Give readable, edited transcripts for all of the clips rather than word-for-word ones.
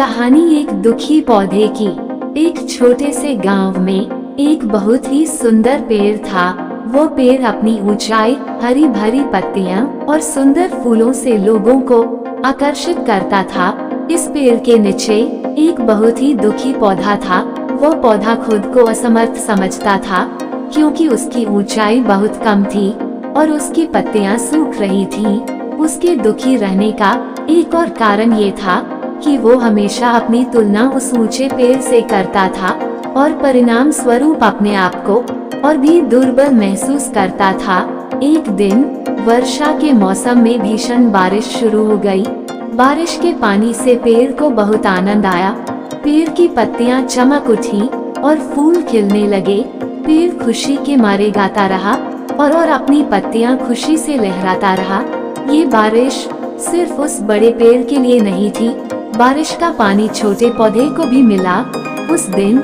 कहानी एक दुखी पौधे की। एक छोटे से गांव में एक बहुत ही सुंदर पेड़ था। वो पेड़ अपनी ऊंचाई, हरी भरी पत्तियां और सुंदर फूलों से लोगों को आकर्षित करता था। इस पेड़ के नीचे एक बहुत ही दुखी पौधा था। वो पौधा खुद को असमर्थ समझता था क्योंकि उसकी ऊंचाई बहुत कम थी और उसकी पत्तियां सूख रही थीं। उसके दुखी रहने का एक और कारण ये था कि वो हमेशा अपनी तुलना उस ऊंचे पेड़ से करता था और परिणाम स्वरूप अपने आप को और भी दुर्बल महसूस करता था। एक दिन वर्षा के मौसम में भीषण बारिश शुरू हो गई। बारिश के पानी से पेड़ को बहुत आनंद आया। पेड़ की पत्तियां चमक उठी और फूल खिलने लगे। पेड़ खुशी के मारे गाता रहा और अपनी पत्तियां खुशी से लहराता रहा। ये बारिश सिर्फ उस बड़े पेड़ के लिए नहीं थी, बारिश का पानी छोटे पौधे को भी मिला। उस दिन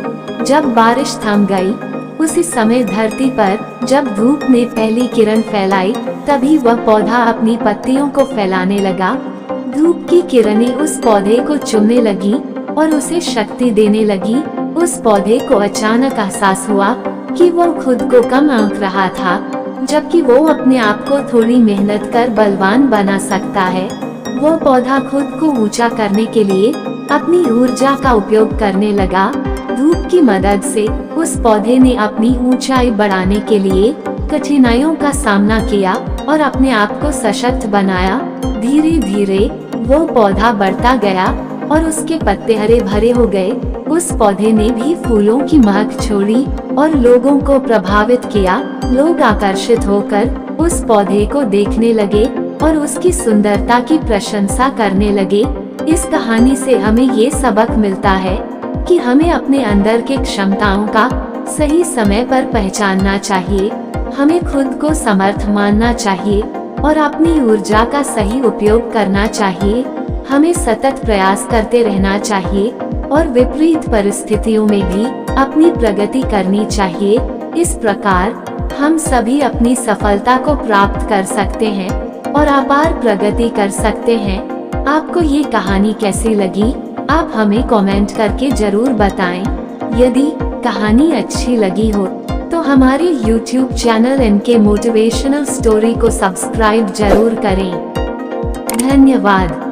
जब बारिश थम गई, उसी समय धरती पर जब धूप ने पहली किरण फैलाई, तभी वह पौधा अपनी पत्तियों को फैलाने लगा। धूप की किरणें उस पौधे को चुभने लगी और उसे शक्ति देने लगी। उस पौधे को अचानक एहसास हुआ कि वो खुद को कम आंक रहा था, जबकि वो अपने आप को थोड़ी मेहनत कर बलवान बना सकता है। वो पौधा खुद को ऊंचा करने के लिए अपनी ऊर्जा का उपयोग करने लगा। धूप की मदद से उस पौधे ने अपनी ऊंचाई बढ़ाने के लिए कठिनाइयों का सामना किया और अपने आप को सशक्त बनाया। धीरे धीरे वो पौधा बढ़ता गया और उसके पत्ते हरे भरे हो गए। उस पौधे ने भी फूलों की महक छोड़ी और लोगों को प्रभावित किया। लोग आकर्षित होकर उस पौधे को देखने लगे और उसकी सुंदरता की प्रशंसा करने लगे। इस कहानी से हमें ये सबक मिलता है कि हमें अपने अंदर के क्षमताओं का सही समय पर पहचानना चाहिए। हमें खुद को समर्थ मानना चाहिए और अपनी ऊर्जा का सही उपयोग करना चाहिए। हमें सतत प्रयास करते रहना चाहिए और विपरीत परिस्थितियों में भी अपनी प्रगति करनी चाहिए। इस प्रकार हम सभी अपनी सफलता को प्राप्त कर सकते हैं और अपार प्रगति कर सकते हैं। आपको ये कहानी कैसी लगी? आप हमें कमेंट करके जरूर बताएं। यदि कहानी अच्छी लगी हो तो हमारे YouTube channel NK motivational story को सब्सक्राइब जरूर करें। धन्यवाद।